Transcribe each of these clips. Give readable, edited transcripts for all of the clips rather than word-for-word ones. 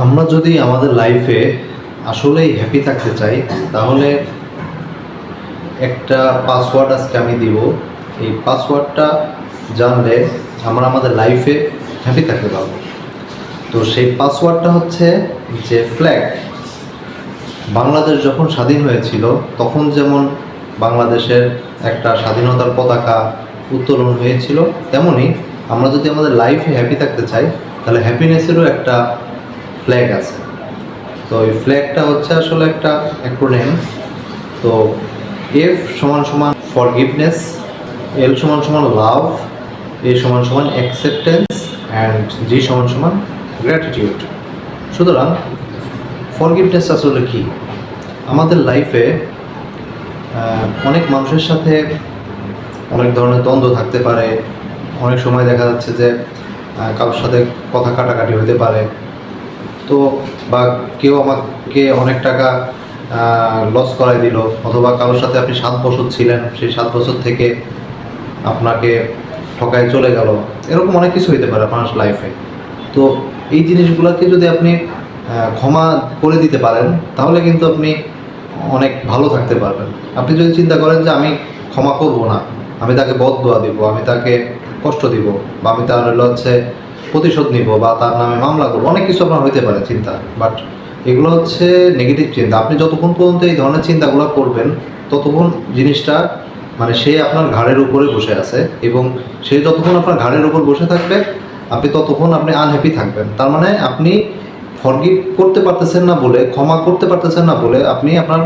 আমরা যদি আমাদের লাইফে আসলেই হ্যাপি থাকতে চাই তাহলে একটা পাসওয়ার্ড আজকে আমি দিব। এই পাসওয়ার্ডটা জানলে আমরা আমাদের লাইফে হ্যাপি থাকতে পারবো। তো সেই পাসওয়ার্ডটা হচ্ছে যে ফ্ল্যাগ। বাংলাদেশ যখন স্বাধীন হয়েছিল তখন যেমন বাংলাদেশের একটা স্বাধীনতার পতাকা উত্তোলন হয়েছিল, তেমনি আমরা যদি আমাদের লাইফে হ্যাপি থাকতে চাই তাহলে হ্যাপিনেসেরও একটা ফ্ল্যাগ আছে। তো এই ফ্ল্যাগটা হচ্ছে আসলে একটা অ্যাক্রোনিম। তো এফ সমান সমান ফরগিভনেস, এল সমান সমান লাভ, এ সমান সমান অ্যাকসেপ্টেন্স অ্যান্ড জি সমান সমান গ্র্যাটিটিউড। সুতরাং ফরগিভনেস আসলে কি? আমাদের লাইফে অনেক মানুষের সাথে অনেক ধরনের দ্বন্দ্ব থাকতে পারে। অনেক সময় দেখা যাচ্ছে যে কারোর সাথে কথা কাটাকাটি হতে পারে। তো বা কেউ আমাকে অনেক টাকা লস করাই দিল, অথবা কারোর সাথে আপনি 7 বছর ছিলেন, সেই 7 বছর থেকে আপনাকে ঠকায় চলে গেল। এরকম অনেক কিছু হতে পারে আপনার লাইফে। তো এই জিনিসগুলোকে যদি আপনি ক্ষমা করে দিতে পারেন তাহলে কিন্তু আপনি অনেক ভালো থাকতে পারবেন। আপনি যদি চিন্তা করেন যে আমি ক্ষমা করব না, আমি তাকে বদদোয়া দিব, আমি তাকে কষ্ট দিব, বা আমি তার হচ্ছে প্রতিশোধ নিব, বা তার নামে মামলা করবো, অনেক কিছু আপনার হইতে পারে চিন্তা। বাট এগুলো হচ্ছে নেগেটিভ চিন্তা। আপনি যতক্ষণ পর্যন্ত এই ধরনের চিন্তাগুলো করবেন ততক্ষণ জিনিসটা মানে সে আপনার ঘাড়ের উপরে বসে আছে, এবং সে যতক্ষণ আপনার ঘাড়ের উপর বসে থাকবে আপনি ততক্ষণ আপনি আনহ্যাপি থাকবেন। তার মানে আপনি ফরগিভ করতে পারতেছেন না বলে, ক্ষমা করতে পারতেছেন না বলে আপনি আপনার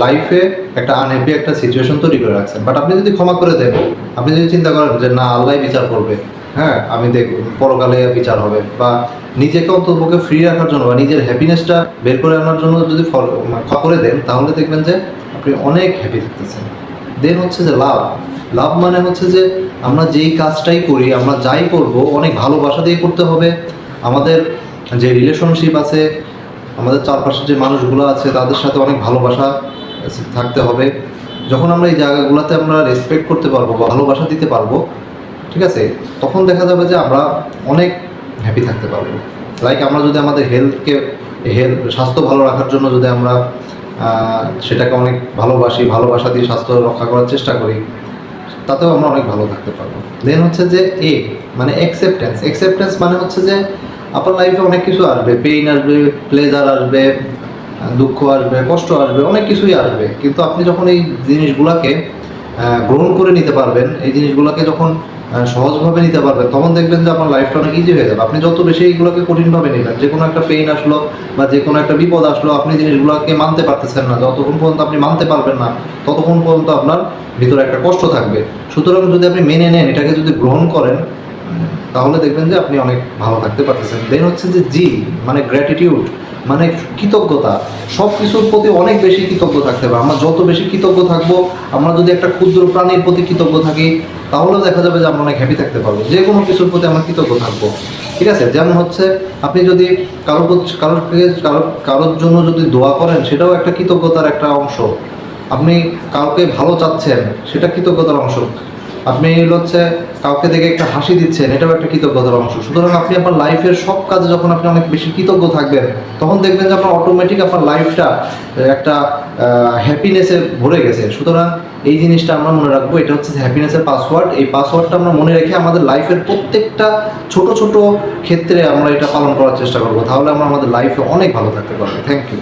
লাইফে একটা আনহ্যাপি একটা সিচুয়েশন তৈরি করে রাখছেন। বাট আপনি যদি ক্ষমা করে দেন, আপনি যদি চিন্তা করেন যে না, আল্লাহ বিচার করবে, হ্যাঁ আমি দেখব পরকালে বিচার হবে, বা নিজেকে অন্ততপক্ষে ফ্রি রাখার জন্য বা নিজের হ্যাপিনেসটা বের করে আনার জন্য যদি ক্ষমা করে দেন, তাহলে দেখবেন যে আপনি অনেক হ্যাপি থাকতেছেন। দেন হচ্ছে যে লাভ। লাভ মানে হচ্ছে যে আমরা যেই কাজটাই করি, আমরা যাই করব অনেক ভালোবাসা দিয়ে করতে হবে। আমাদের যে রিলেশনশিপ আছে, আমাদের চারপাশে যে মানুষগুলো আছে তাদের সাথে অনেক ভালোবাসা থাকতে হবে। যখন আমরা এই জায়গাগুলোতে আমরা রেসপেক্ট করতে পারবো, ভালোবাসা দিতে পারবো, ঠিক আছে, তখন দেখা যাবে যে আমরা অনেক হ্যাপি থাকতে পারবো। লাইক আমরা যদি আমাদের স্বাস্থ্য ভালো রাখার জন্য যদি আমরা সেটাকে অনেক ভালোবাসা দিয়ে স্বাস্থ্য রক্ষা করার চেষ্টা করি, তাতেও আমরা অনেক ভালো থাকতে পারবো। দেন হচ্ছে যে মানে অ্যাকসেপ্টেন্স মানে হচ্ছে যে আপনার লাইফে অনেক কিছু আসবে, পেইন আসবে, প্লেজার আসবে, দুঃখ আসবে, কষ্ট আসবে, অনেক কিছুই আসবে। কিন্তু আপনি যখন এই জিনিসগুলোকে গ্রহণ করে নিতে পারবেন, এই জিনিসগুলোকে যখন সহজভাবে নিতে পারবেন, তখন দেখবেন যে আপনার লাইফটা অনেক ইজি হয়ে যাবে। আপনি যত বেশি এইগুলোকে কঠিনভাবে নেবেন, যে কোনো একটা পেইন আসলো বা যে কোনো একটা বিপদ আসলো, আপনি জিনিসগুলোকে মানতে পারতেছেন না, যতক্ষণ পর্যন্ত আপনি মানতে পারবেন না ততক্ষণ পর্যন্ত আপনার ভিতরে একটা কষ্ট থাকবে। সুতরাং যদি আপনি মেনে নেন, এটাকে যদি গ্রহণ করেন, তাহলে দেখবেন যে আপনি অনেক ভালো থাকতে পারতেছেন। দেন হচ্ছে যে জি মানে গ্র্যাটিটিউড, মানে কৃতজ্ঞতা। সব কিছুর প্রতি অনেক বেশি কৃতজ্ঞ থাকতে হবে। আমরা যত বেশি কৃতজ্ঞ থাকবো, আমরা যদি একটা ক্ষুদ্র প্রাণীর প্রতি কৃতজ্ঞ থাকি, তাহলেও দেখা যাবে যে আমরা অনেক হ্যাপি থাকতে পারবো। যে কোনো কিছুর প্রতি আমরা কৃতজ্ঞ থাকবো, ঠিক আছে। যেমন হচ্ছে আপনি যদি কারোর জন্য যদি দোয়া করেন, সেটাও একটা কৃতজ্ঞতার একটা অংশ। আপনি কাউকে ভালো চাচ্ছেন, সেটা কৃতজ্ঞতার অংশ। আপনি হচ্ছে কাউকে দেখে একটা হাসি দিচ্ছেন, এটাও একটা কৃতজ্ঞতার অংশ। সুতরাং আপনি আপনার লাইফের সব কাজে যখন আপনি অনেক বেশি কৃতজ্ঞ থাকবেন, তখন দেখবেন যে আপনার অটোমেটিক আপনার লাইফটা একটা হ্যাপিনেসে ভরে গেছে। সুতরাং এই জিনিসটা আমরা মনে রাখবো, এটা হচ্ছে হ্যাপিনেসের পাসওয়ার্ড। এই পাসওয়ার্ডটা আমরা মনে রেখে আমাদের লাইফের প্রত্যেকটা ছোট ছোট ক্ষেত্রে আমরা এটা পালন করার চেষ্টা করবো, তাহলে আমরা আমাদের লাইফে অনেক ভালো থাকতে পারবো। Thank you.